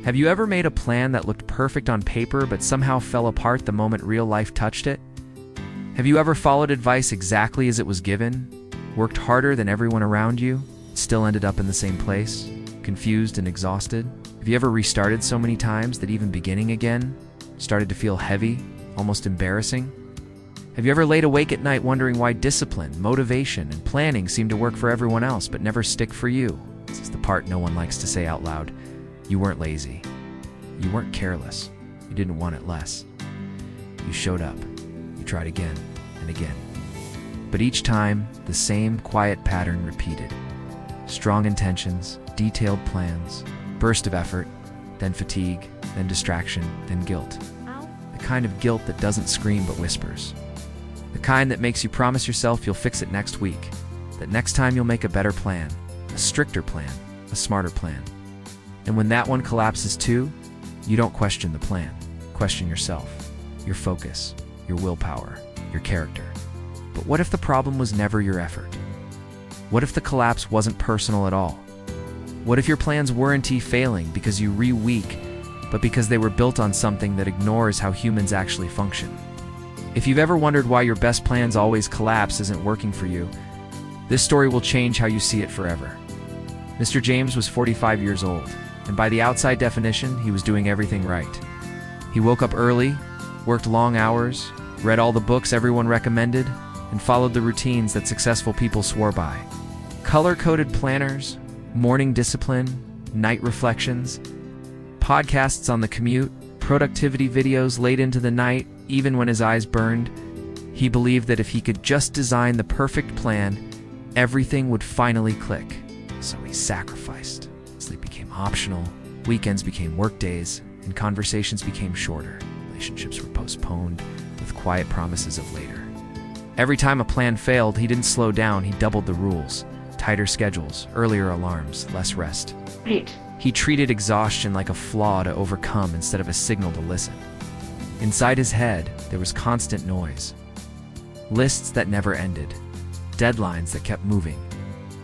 Have you ever made a plan that looked perfect on paper but somehow fell apart the moment real life touched it? Have you ever followed advice exactly as it was given, worked harder than everyone around you, still ended up in the same place, confused and exhausted? Have you ever restarted so many times that even beginning again started to feel heavy, almost embarrassing? Have you ever laid awake at night wondering why discipline, motivation, and planning seem to work for everyone else but never stick for you? This is the part no one likes to say out loud. You weren't lazy. You weren't careless. You didn't want it less. You showed up. You tried again and again. But each time, the same quiet pattern repeated. Strong intentions, detailed plans, burst of effort, then fatigue, then distraction, then guilt. The kind of guilt that doesn't scream but whispers. The kind that makes you promise yourself you'll fix it next week, that next time you'll make a better plan, a stricter plan, a smarter plan. And when that one collapses too, you don't question the plan. Question yourself, your focus, your willpower, your character. But what if the problem was never your effort? What if the collapse wasn't personal at all? What if your plans weren't failing because you were weak, but because they were built on something that ignores how humans actually function? If you've ever wondered why your best plans always collapse isn't working for you, this story will change how you see it forever. Mr. James was 45 years old, and by the outside definition, he was doing everything right. He woke up early, worked long hours, read all the books everyone recommended, and followed the routines that successful people swore by. Color-coded planners, morning discipline, night reflections, podcasts on the commute, productivity videos late into the night, even when his eyes burned. He believed that if he could just design the perfect plan, everything would finally click. So he sacrificed. Sleep became optional, weekends became work days, and conversations became shorter. Relationships were postponed, with quiet promises of later. Every time a plan failed, he didn't slow down, he doubled the rules. Tighter schedules, earlier alarms, less rest. He treated exhaustion like a flaw to overcome instead of a signal to listen. Inside his head, there was constant noise. Lists that never ended. Deadlines that kept moving.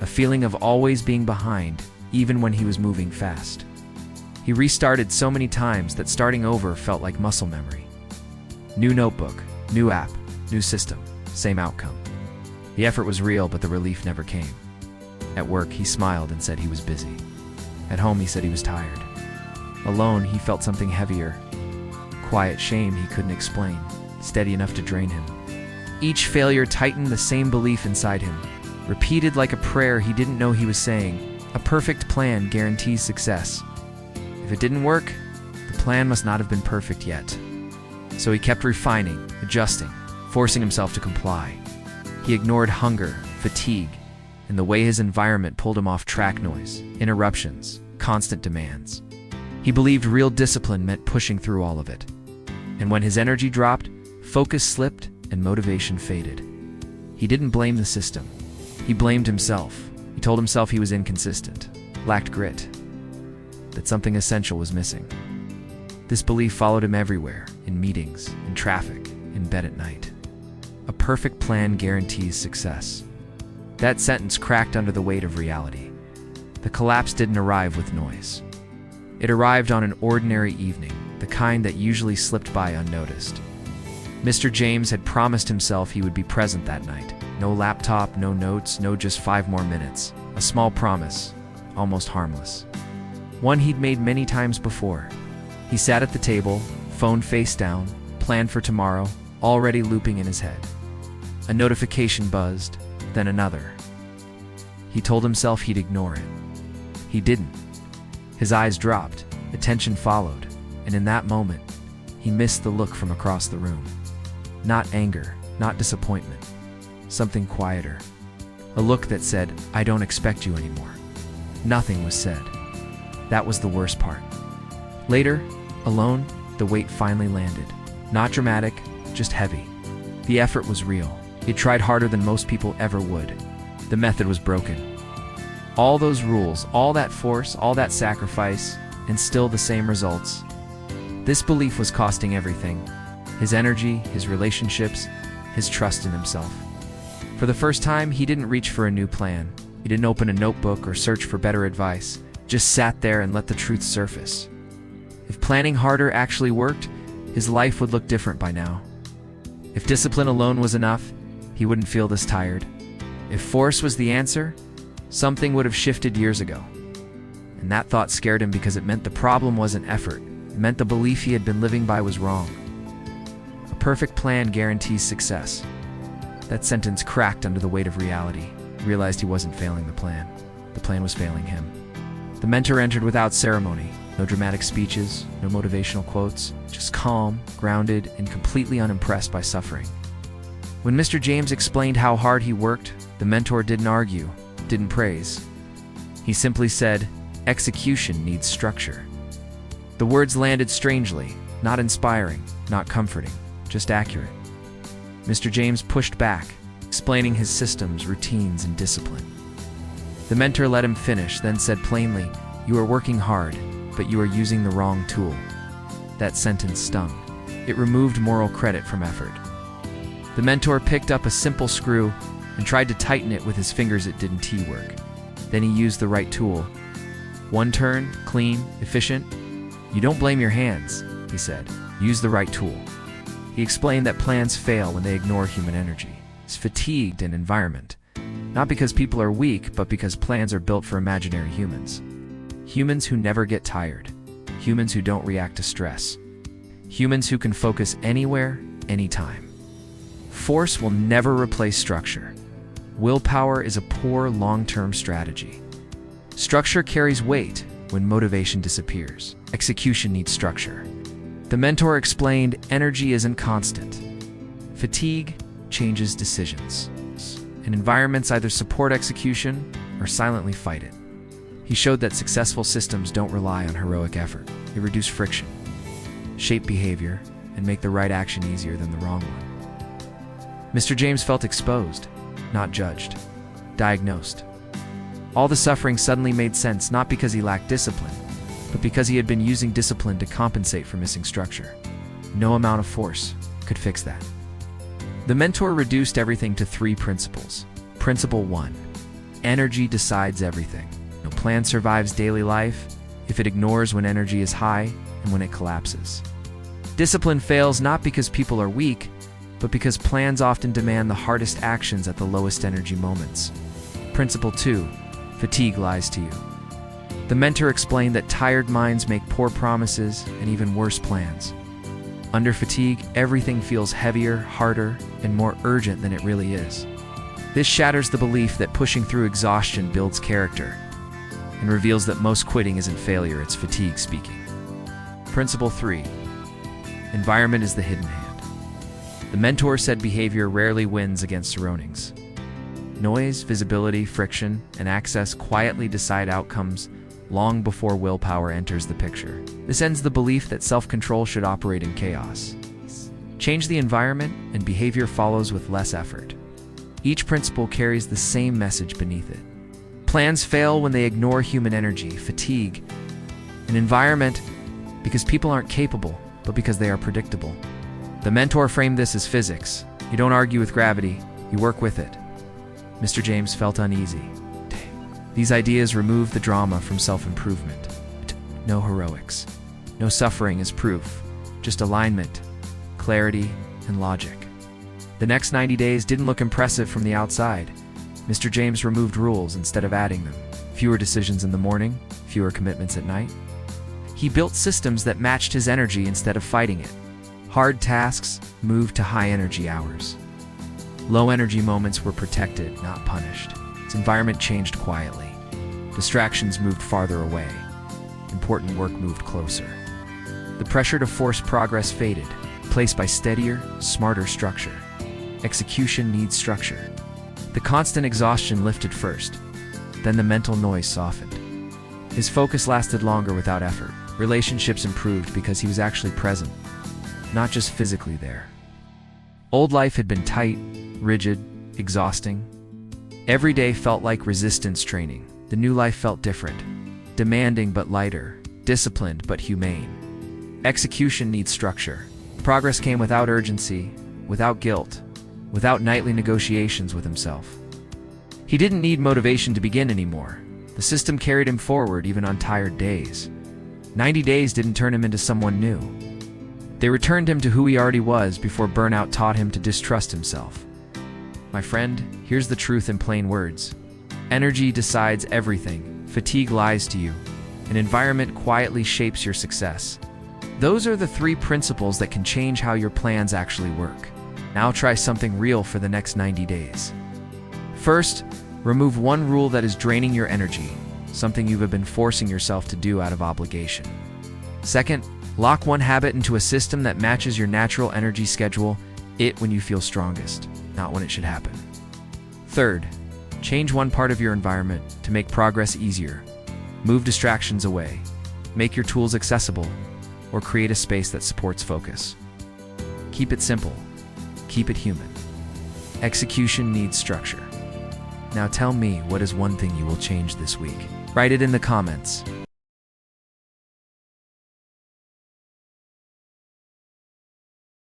A feeling of always being behind, even when he was moving fast. He restarted so many times that starting over felt like muscle memory. New notebook, new app, new system, same outcome. The effort was real, but the relief never came. At work, he smiled and said he was busy. At home, he said he was tired. Alone, he felt something heavier. Quiet shame he couldn't explain, steady enough to drain him. Each failure tightened the same belief inside him, repeated like a prayer he didn't know he was saying. A perfect plan guarantees success. If it didn't work, the plan must not have been perfect yet. So he kept refining, adjusting, forcing himself to comply. He ignored hunger, fatigue, and the way his environment pulled him off track: noise, interruptions, constant demands. He believed real discipline meant pushing through all of it. And when his energy dropped, focus slipped and motivation faded. He didn't blame the system. He blamed himself. He told himself he was inconsistent, lacked grit, that something essential was missing. This belief followed him everywhere, in meetings, in traffic, in bed at night. A perfect plan guarantees success. That sentence cracked under the weight of reality. The collapse didn't arrive with noise. It arrived on an ordinary evening, the kind that usually slipped by unnoticed. Mr. James had promised himself he would be present that night. No laptop, no notes, no just 5 more minutes. A small promise, almost harmless. One he'd made many times before. He sat at the table, phone face down, planned for tomorrow, already looping in his head. A notification buzzed, then another. He told himself he'd ignore it. He didn't. His eyes dropped, attention followed, and in that moment, he missed the look from across the room. Not anger, not disappointment. Something quieter. A look that said, "I don't expect you anymore." Nothing was said. That was the worst part. Later, alone, the weight finally landed. Not dramatic, just heavy. The effort was real. He tried harder than most people ever would. The method was broken. All those rules, all that force, all that sacrifice, and still the same results. This belief was costing everything. His energy, his relationships, his trust in himself. For the first time, he didn't reach for a new plan. He didn't open a notebook or search for better advice. Just sat there and let the truth surface. If planning harder actually worked, his life would look different by now. If discipline alone was enough, he wouldn't feel this tired. If force was the answer, something would have shifted years ago. And that thought scared him because it meant the problem wasn't effort. It meant the belief he had been living by was wrong. A perfect plan guarantees success. That sentence cracked under the weight of reality. He realized he wasn't failing the plan. The plan was failing him. The mentor entered without ceremony. No dramatic speeches, no motivational quotes, just calm, grounded, and completely unimpressed by suffering. When Mr. James explained how hard he worked, the mentor didn't argue, didn't praise. He simply said, "Execution needs structure." The words landed strangely, not inspiring, not comforting, just accurate. Mr. James pushed back, explaining his systems, routines, and discipline. The mentor let him finish, then said plainly, "You are working hard, but you are using the wrong tool." That sentence stung. It removed moral credit from effort. The mentor picked up a simple screw and tried to tighten it with his fingers. It didn't work. Then he used the right tool. One turn, clean, efficient. "You don't blame your hands," he said. "Use the right tool." He explained that plans fail when they ignore human energy. It's fatigued and environment. Not because people are weak, but because plans are built for imaginary humans. Humans who never get tired. Humans who don't react to stress. Humans who can focus anywhere, anytime. Force will never replace structure. Willpower is a poor long-term strategy. Structure carries weight when motivation disappears. Execution needs structure. The mentor explained energy isn't constant. Fatigue changes decisions. And environments either support execution or silently fight it. He showed that successful systems don't rely on heroic effort. They reduce friction, shape behavior, and make the right action easier than the wrong one. Mr. James felt exposed, not judged, diagnosed. All the suffering suddenly made sense, not because he lacked discipline, but because he had been using discipline to compensate for missing structure. No amount of force could fix that. The mentor reduced everything to 3 principles. Principle 1. Energy decides everything. No plan survives daily life if it ignores when energy is high and when it collapses. Discipline fails not because people are weak, but because plans often demand the hardest actions at the lowest energy moments. Principle 2. Fatigue lies to you. The mentor explained that tired minds make poor promises and even worse plans. Under fatigue, everything feels heavier, harder, and more urgent than it really is. This shatters the belief that pushing through exhaustion builds character, and reveals that most quitting isn't failure, it's fatigue speaking. Principle 3. Environment is the hidden hand. The mentor said behavior rarely wins against surroundings. Noise, visibility, friction, and access quietly decide outcomes long before willpower enters the picture. This ends the belief that self-control should operate in chaos. Change the environment, and behavior follows with less effort. Each principle carries the same message beneath it. Plans fail when they ignore human energy, fatigue, and environment because people aren't capable, but because they are predictable. The mentor framed this as physics. You don't argue with gravity, you work with it. Mr. James felt uneasy. These ideas removed the drama from self-improvement. No heroics. No suffering as proof. Just alignment, clarity, and logic. The next 90 days didn't look impressive from the outside. Mr. James removed rules instead of adding them. Fewer decisions in the morning, fewer commitments at night. He built systems that matched his energy instead of fighting it. Hard tasks moved to high-energy hours. Low-energy moments were protected, not punished. Its environment changed quietly. Distractions moved farther away. Important work moved closer. The pressure to force progress faded, replaced by steadier, smarter structure. Execution needs structure. The constant exhaustion lifted first. Then the mental noise softened. His focus lasted longer without effort. Relationships improved because he was actually present, not just physically there. Old life had been tight, rigid, exhausting. Every day felt like resistance training. The new life felt different, demanding but lighter, disciplined but humane. Execution needs structure. Progress came without urgency, without guilt, without nightly negotiations with himself. He didn't need motivation to begin anymore. The system carried him forward even on tired days. 90 days didn't turn him into someone new. They returned him to who he already was before burnout taught him to distrust himself. My friend, here's the truth in plain words. Energy decides everything. Fatigue lies to you. An environment quietly shapes your success. Those are the 3 principles that can change how your plans actually work. Now try something real for the next 90 days. First, remove one rule that is draining your energy, something you have been forcing yourself to do out of obligation. Second, lock one habit into a system that matches your natural energy schedule, it when you feel strongest, not when it should happen. Third, change one part of your environment to make progress easier. Move distractions away, make your tools accessible, or create a space that supports focus. Keep it simple, keep it human. Execution needs structure. Now tell me, what is one thing you will change this week? Write it in the comments.